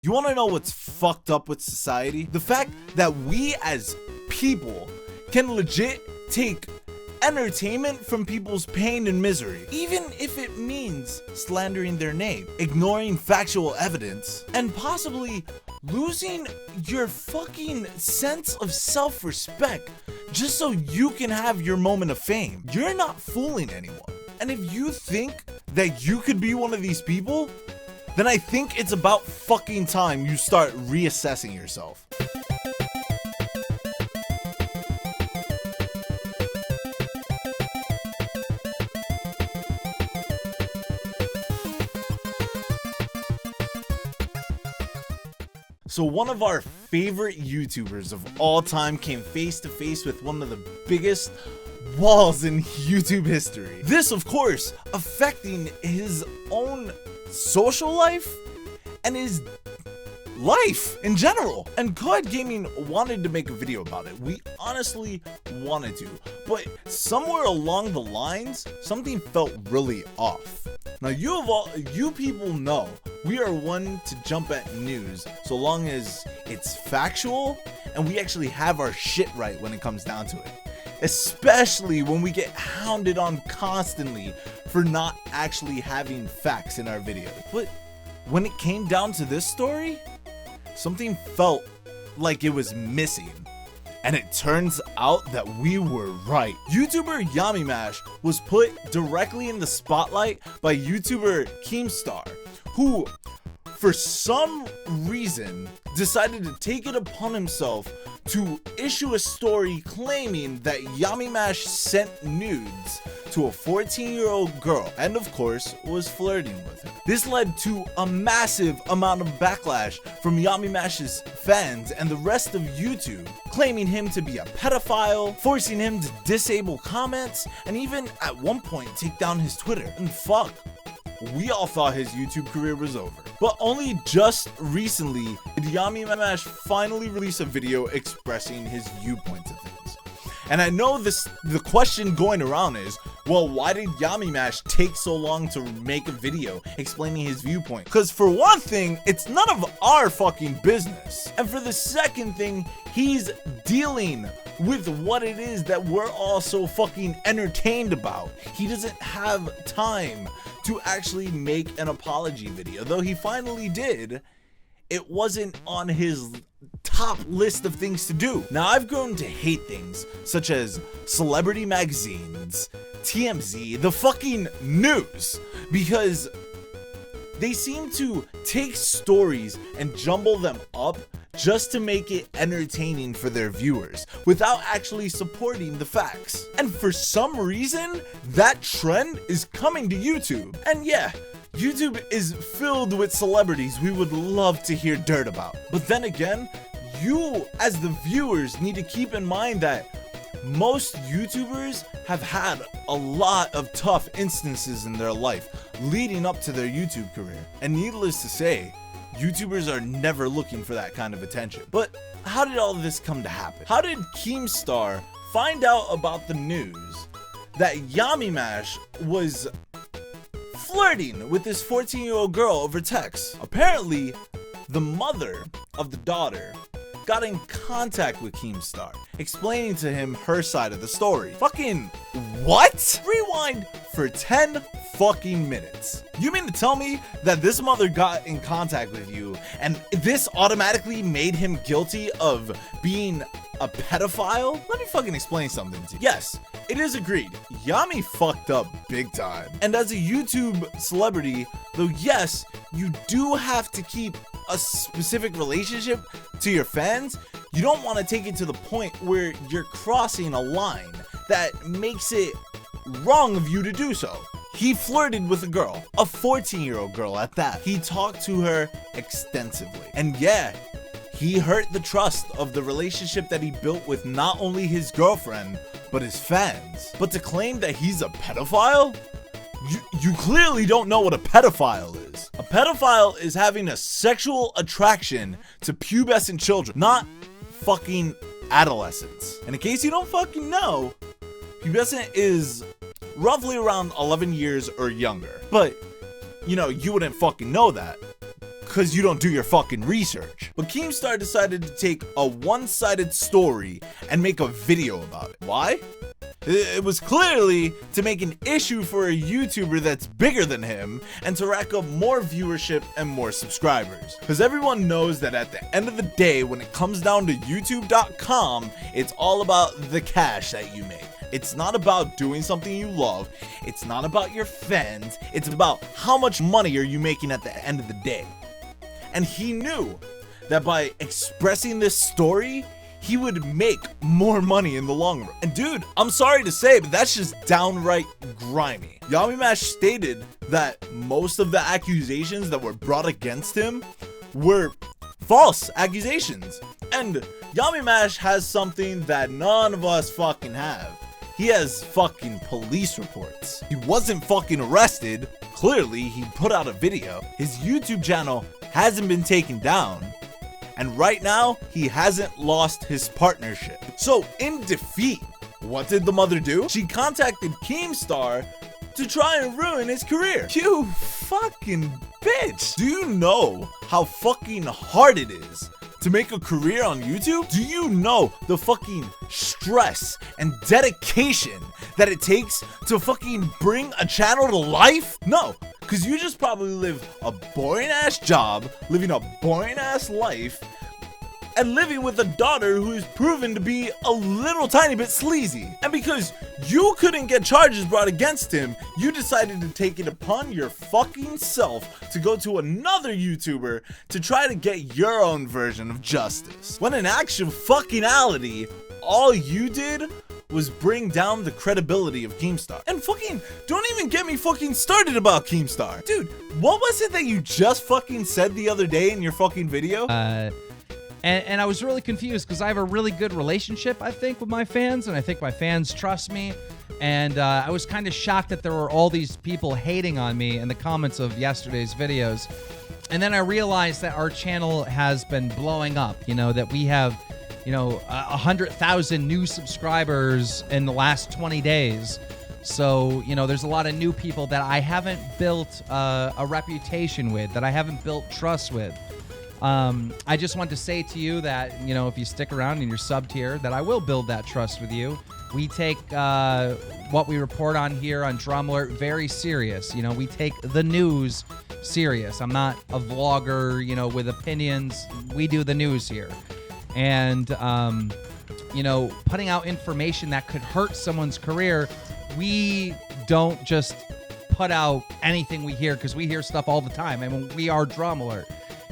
You wanna know what's fucked up with society? The fact that we as people can legit take entertainment from people's pain and misery, even if it means slandering their name, ignoring factual evidence, and possibly losing your fucking sense of self-respect just so you can have your moment of fame. You're not fooling anyone. And if you think that you could be one of these people, then I think it's about fucking time you start reassessing yourself. So one of our favorite YouTubers of all time came face to face with one of the biggest walls in YouTube history. This, of course, affecting his own social life and his life in general. And Co-ed Gaming wanted to make a video about it. We honestly wanted to, but somewhere along the lines, something felt really off. Now you people know we are one to jump at news so long as it's factual and we actually have our shit right when it comes down to it. Especially when we get hounded on constantly for not actually having facts in our videos. But when it came down to this story, something felt like it was missing. And it turns out that we were right. YouTuber Yamimash was put directly in the spotlight by YouTuber Keemstar, who for some reason decided to take it upon himself to issue a story claiming that Yamimash sent nudes to a 14-year-old girl and of course was flirting with her. This led to a massive amount of backlash from Yamimash's fans and the rest of YouTube, claiming him to be a pedophile, forcing him to disable comments, and even at one point take down his Twitter. And fuck, we all thought his YouTube career was over. But only just recently did Yamimash finally release a video expressing his viewpoints of things. And I know the question going around is, well, why did Yamimash take so long to make a video explaining his viewpoint? Because for one thing, it's none of our fucking business. And for the second thing, he's dealing with what it is that we're all so fucking entertained about. He doesn't have time to actually make an apology video. Though he finally did, it wasn't on his top list of things to do. Now, I've grown to hate things such as celebrity magazines, TMZ, the fucking news, because they seem to take stories and jumble them up just to make it entertaining for their viewers without actually supporting the facts. And for some reason, that trend is coming to YouTube. And yeah, YouTube is filled with celebrities we would love to hear dirt about. But then again, you as the viewers need to keep in mind that most YouTubers have had a lot of tough instances in their life leading up to their YouTube career. And needless to say, YouTubers are never looking for that kind of attention. But how did all this come to happen? How did Keemstar find out about the news that Yamimash was flirting with this 14-year-old girl over text? Apparently, the mother of the daughter got in contact with Keemstar, explaining to him her side of the story. Fucking what? Rewind for 10 fucking minutes. You mean to tell me that this mother got in contact with you and this automatically made him guilty of being a pedophile? Let me fucking explain something to you. Yes, it is agreed. Yami fucked up big time. And as a YouTube celebrity, though yes, you do have to keep a specific relationship to your fans, you don't want to take it to the point where you're crossing a line that makes it wrong of you to do so. He flirted with a girl, a 14-year-old girl at that. He talked to her extensively. And yeah, he hurt the trust of the relationship that he built with not only his girlfriend, but his fans. But to claim that he's a pedophile? You clearly don't know what a pedophile is. A pedophile is having a sexual attraction to pubescent children, not fucking adolescents. And in case you don't fucking know, pubescent is roughly around 11 years or younger. But, you know, you wouldn't fucking know that because you don't do your fucking research. But Keemstar decided to take a one-sided story and make a video about it. Why? It was clearly to make an issue for a YouTuber that's bigger than him and to rack up more viewership and more subscribers. Because everyone knows that at the end of the day, when it comes down to YouTube.com, it's all about the cash that you make. It's not about doing something you love. It's not about your fans. It's about how much money are you making at the end of the day. And he knew that by expressing this story, he would make more money in the long run. And dude, I'm sorry to say, but that's just downright grimy. Yamimash stated that most of the accusations that were brought against him were false accusations. And Yamimash has something that none of us fucking have. He has fucking police reports. He wasn't fucking arrested. Clearly, he put out a video. His YouTube channel hasn't been taken down. And right now, he hasn't lost his partnership. So, in defeat, what did the mother do? She contacted Keemstar to try and ruin his career. You fucking bitch. Do you know how fucking hard it is to make a career on YouTube? Do you know the fucking stress and dedication that it takes to fucking bring a channel to life? No, because you just probably live a boring ass job, living a boring ass life, and living with a daughter who is proven to be a little tiny bit sleazy. And because you couldn't get charges brought against him, you decided to take it upon your fucking self to go to another YouTuber to try to get your own version of justice. When in actual fucking-ality, all you did was bring down the credibility of Keemstar. And fucking, don't even get me fucking started about Keemstar. Dude, what was it that you just fucking said the other day in your fucking video? And I was really confused because I have a really good relationship, I think, with my fans, and I think my fans trust me. And I was kind of shocked that there were all these people hating on me in the comments of yesterday's videos. And then I realized that our channel has been blowing up, you know, that we have, you know, 100,000 new subscribers in the last 20 days. So, you know, there's a lot of new people that I haven't built a reputation with, that I haven't built trust with. I just want to say to you that, you know, if you stick around and you're subbed here, that I will build that trust with you. We take what we report on here on Drama Alert very serious. You know, we take the news serious. I'm not a vlogger, you know, with opinions. We do the news here. And, you know, putting out information that could hurt someone's career, we don't just put out anything we hear, because we hear stuff all the time. I mean, we are Drama Alert.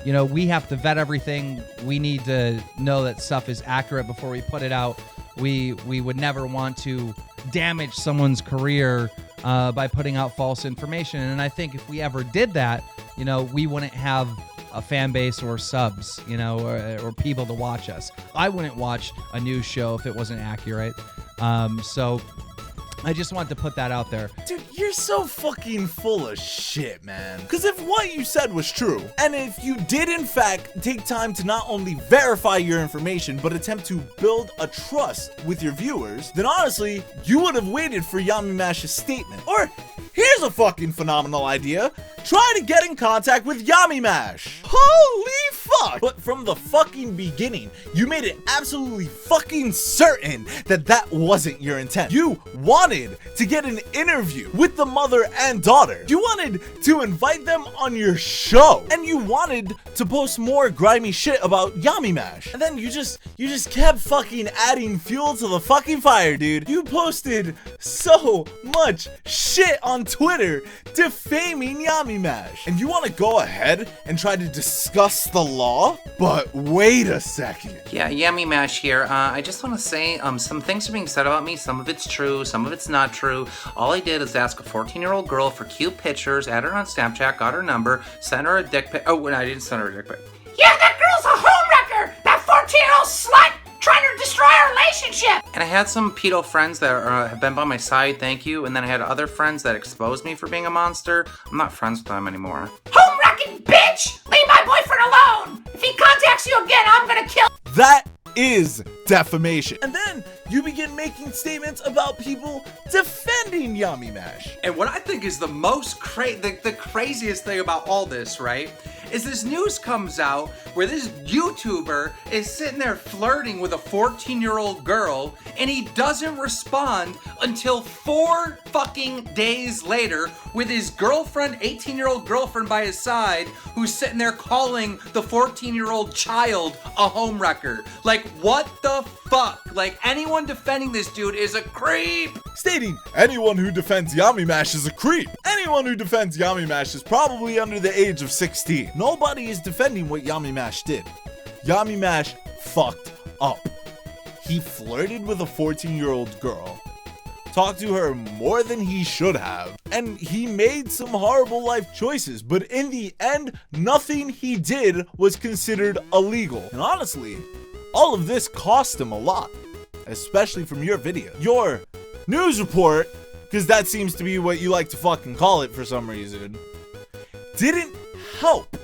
You know, we have to vet everything. We need to know that stuff is accurate before we put it out. We would never want to damage someone's career by putting out false information. And I think if we ever did that, you know, we wouldn't have a fan base or subs, you know, or people to watch us. I wouldn't watch a news show if it wasn't accurate. So I just wanted to put that out there. Dude, you're so fucking full of shit, man. Because if what you said was true, and if you did in fact take time to not only verify your information, but attempt to build a trust with your viewers, then honestly, you would have waited for Yamimash's statement. Or, here's a fucking phenomenal idea. Try to get in contact with Yamimash. Holy fuck! But from the fucking beginning, you made it absolutely fucking certain that that wasn't your intent. You wanted to get an interview with the mother and daughter. You wanted to invite them on your show. And you wanted to post more grimy shit about Yamimash. And then you just kept fucking adding fuel to the fucking fire, dude. You posted so much shit on Twitter defaming Yamimash. And you want to go ahead and try to discuss the law? But wait a second. Yeah, Yamimash here. I just want to say some things are being said about me. Some of it's true, some of it's not true. All I did is ask a 14-year-old girl for cute pictures, add her on Snapchat, got her number, sent her a dick pic. Oh, I didn't send her a dick pic. Yeah, that girl's a homewrecker! That 14-year-old slut trying to destroy our relationship! And I had some pedo friends that have been by my side, thank you. And then I had other friends that exposed me for being a monster. I'm not friends with them anymore. Homewrecking bitch! Leave my boyfriend alone! If he contacts you again, I'm gonna kill— That is defamation. And then you begin making statements about people defending Yamimash. And what I think is the most the craziest thing about all this, right, is this news comes out where this YouTuber is sitting there flirting with a 14-year-old girl, and he doesn't respond until 4 fucking days later with his girlfriend, 18-year-old girlfriend by his side, who's sitting there calling the 14-year-old child a homewrecker. Like, what the fuck? Like, anyone defending this dude is a creep. Stating, anyone who defends Yamimash is a creep. Anyone who defends Yamimash is probably under the age of 16. Nobody is defending what Yamimash did. Yamimash fucked up. He flirted with a 14-year-old girl, talked to her more than he should have, and he made some horrible life choices, but in the end, nothing he did was considered illegal. And honestly, all of this cost him a lot, especially from your video. Your news report, because that seems to be what you like to fucking call it for some reason, didn't help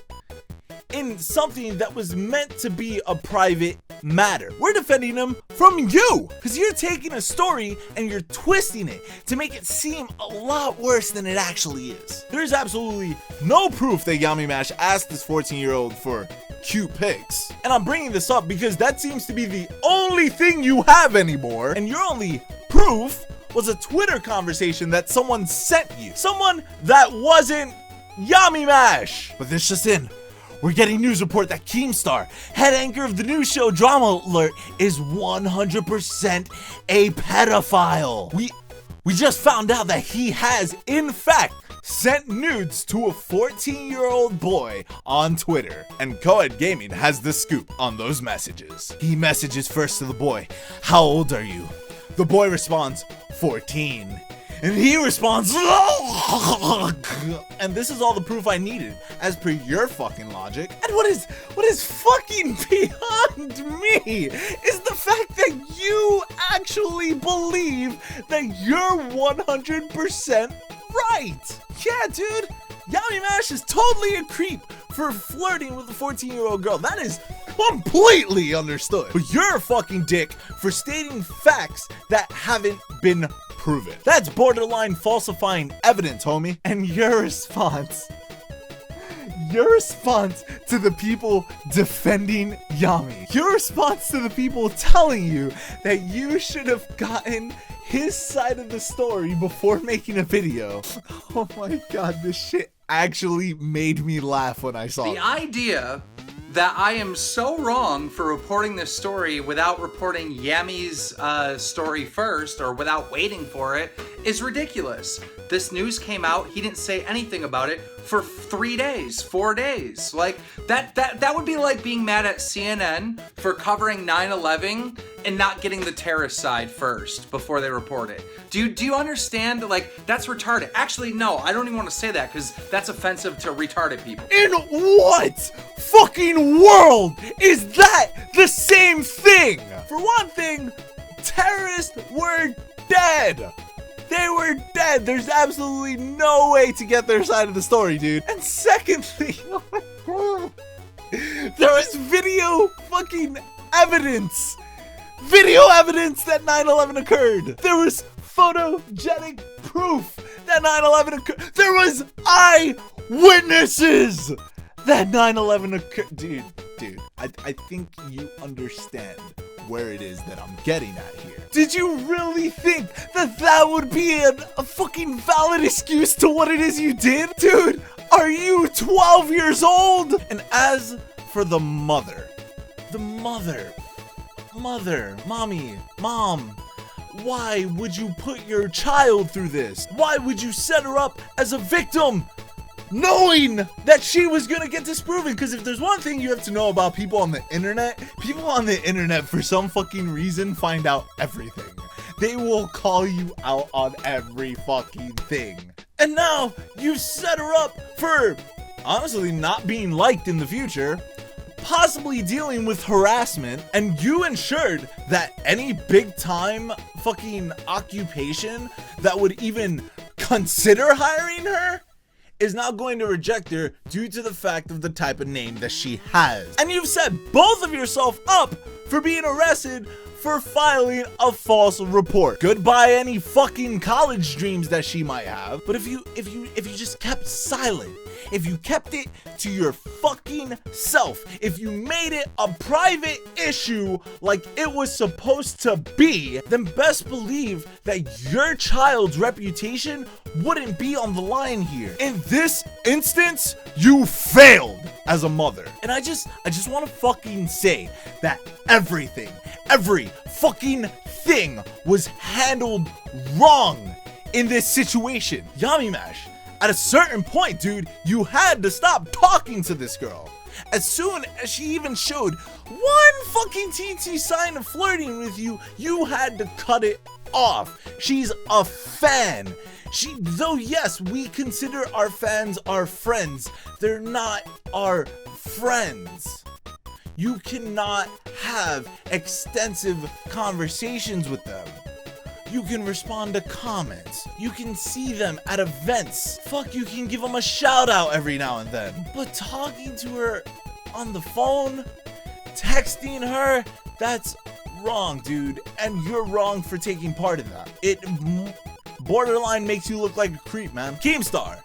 in something that was meant to be a private matter. We're defending him from you, because you're taking a story and you're twisting it to make it seem a lot worse than it actually is. There's absolutely no proof that Yamimash asked this 14-year-old for cute pics. And I'm bringing this up because that seems to be the only thing you have anymore, and your only proof was a Twitter conversation that someone sent you. Someone that wasn't Yamimash. But this just in. We're getting news report that Keemstar, head anchor of the news show Drama Alert, is 100% a pedophile. We just found out that he has, in fact, sent nudes to a 14-year-old boy on Twitter. And Coed Gaming has the scoop on those messages. He messages first to the boy, "How old are you?" The boy responds, 14. And he responds, and this is all the proof I needed, as per your fucking logic. And what is fucking beyond me is the fact that you actually believe that you're 100% right. Yeah, dude, Yamimash is totally a creep for flirting with a 14-year-old girl. That is completely understood. But you're a fucking dick for stating facts that haven't been proven. That's borderline falsifying evidence, homie. And your response to the people defending Yami, your response to the people telling you that you should have gotten his side of the story before making a video. Oh my god, this shit actually made me laugh when I saw it. The idea that I am so wrong for reporting this story without reporting Yami's story first, or without waiting for it, is ridiculous. This news came out, he didn't say anything about it for 3 days, 4 days. Like, that would be like being mad at CNN for covering 9/11 and not getting the terrorist side first before they report it. Do you understand? Like, that's retarded. Actually, no, I don't even want to say that because that's offensive to retarded people. In what fucking world is that the same thing? For one thing, terrorists were dead. They were dead. There's absolutely no way to get their side of the story, dude. And secondly, oh my god, there was video fucking evidence. Video evidence that 9/11 occurred. There was photogenic proof that 9/11 occurred. There was eyewitnesses that 9/11 occurred. Dude, I think you understand where it is that I'm getting at here. Did you really think that that would be a fucking valid excuse to what it is you did? Dude, are you 12 years old? And as for the mother, mom, why would you put your child through this? Why would you set her up as a victim, knowing that she was gonna get disproven? Because if there's one thing you have to know about people on the internet for some fucking reason find out everything. They will call you out on every fucking thing. And now you set her up for honestly not being liked in the future, possibly dealing with harassment, and you ensured that any big time fucking occupation that would even consider hiring her is now going to reject her due to the fact of the type of name that she has. And you've set both of yourself up for being arrested for filing a false report. Goodbye any fucking college dreams that she might have. But if you just kept silent, if you kept it to your fucking self, if you made it a private issue like it was supposed to be, then best believe that your child's reputation wouldn't be on the line here. In this instance, you failed as a mother. And I just want to fucking say that every fucking thing was handled wrong in this situation. Yamimash, at a certain point, dude, you had to stop talking to this girl. As soon as she even showed one fucking teensy sign of flirting with you, you had to cut it off. She's a fan. Though yes, we consider our fans our friends, they're not our friends. You cannot have extensive conversations with them. You can respond to comments. You can see them at events. Fuck, you can give them a shout out every now and then. But talking to her on the phone, texting her, that's wrong, dude. And you're wrong for taking part in that. It borderline makes you look like a creep, man. Keemstar,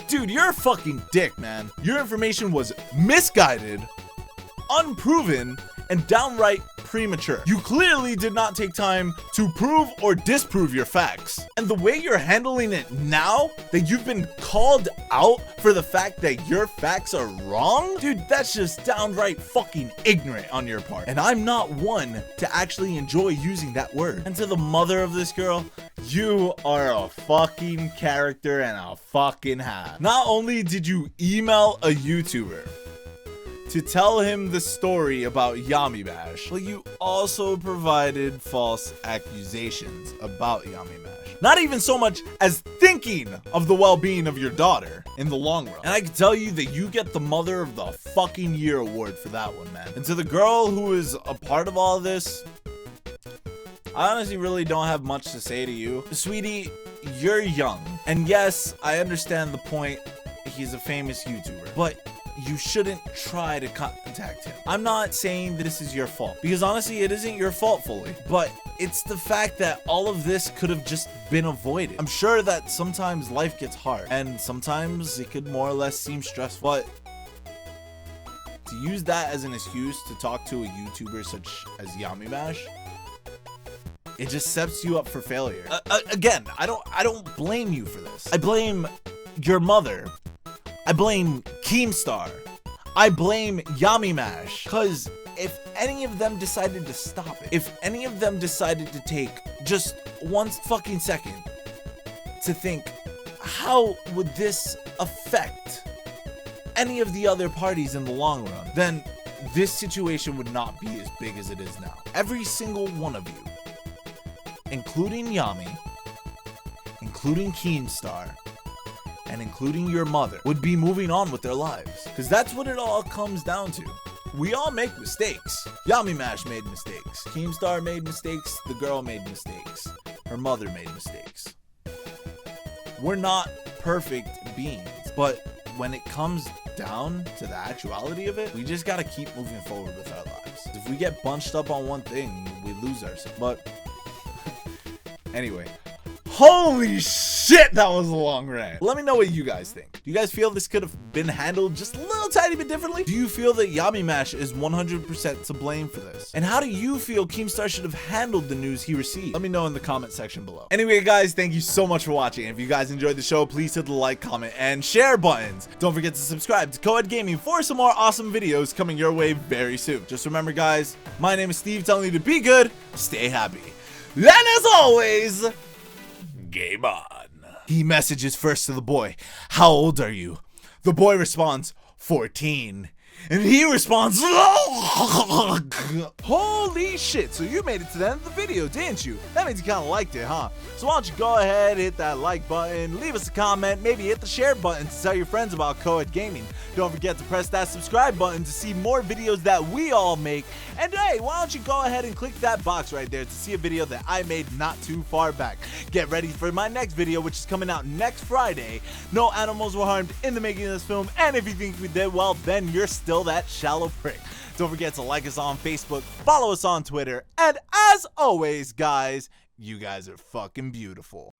dude, you're a fucking dick, man. Your information was misguided, unproven, and downright premature. You clearly did not take time to prove or disprove your facts. And the way you're handling it now, that you've been called out for the fact that your facts are wrong, dude, that's just downright fucking ignorant on your part. And I'm not one to actually enjoy using that word. And to the mother of this girl, you are a fucking character and a fucking half. Not only did you email a YouTuber to tell him the story about Yamimash, but you also provided false accusations about Yamimash. Not even so much as thinking of the well-being of your daughter in the long run. And I can tell you that you get the Mother of the fucking Year award for that one, man. And to the girl who is a part of all this, I honestly really don't have much to say to you. Sweetie, you're young. And yes, I understand the point. He's a famous YouTuber, but you shouldn't try to contact him. I'm not saying that this is your fault, because honestly, it isn't your fault fully, but it's the fact that all of this could have just been avoided. I'm sure that sometimes life gets hard, and sometimes it could more or less seem stressful, but to use that as an excuse to talk to a YouTuber such as Yamimash, it just sets you up for failure. Again, I don't blame you for this. I blame your mother. I blame Keemstar. I blame Yamimash. Because if any of them decided to stop it, if any of them decided to take just one fucking second to think, how would this affect any of the other parties in the long run, then this situation would not be as big as it is now. Every single one of you, including Yami, including Keemstar, and including your mother, would be moving on with their lives. Because that's what it all comes down to. We all make mistakes. Yamimash made mistakes. Keemstar made mistakes. The girl made mistakes. Her mother made mistakes. We're not perfect beings, but when it comes down to the actuality of it, we just gotta keep moving forward with our lives. If we get bunched up on one thing, we lose ourselves. But anyway, holy shit, that was a long rant. Let me know what you guys think. Do you guys feel this could have been handled just a little tiny bit differently? Do you feel that Yamimash is 100% to blame for this? And how do you feel Keemstar should have handled the news he received? Let me know in the comment section below. Anyway, guys, thank you so much for watching. If you guys enjoyed the show, please hit the like, comment, and share buttons. Don't forget to subscribe to Coed Gaming for some more awesome videos coming your way very soon. Just remember, guys, my name is Steve, telling you to be good, stay happy, and as always, game on. He messages first to the boy, "How old are you?" The boy responds, 14. And he responds, holy shit, so you made it to the end of the video, didn't you? That means you kind of liked it, huh? So why don't you go ahead, hit that like button, leave us a comment, maybe hit the share button to tell your friends about Coed Gaming. Don't forget to press that subscribe button to see more videos that we all make. And hey, why don't you go ahead and click that box right there to see a video that I made not too far back. Get ready for my next video, which is coming out next Friday. No animals were harmed in the making of this film, and if you think we did well, then you're still that shallow prick. Don't forget to like us on Facebook, follow us on Twitter, and as always, guys, you guys are fucking beautiful.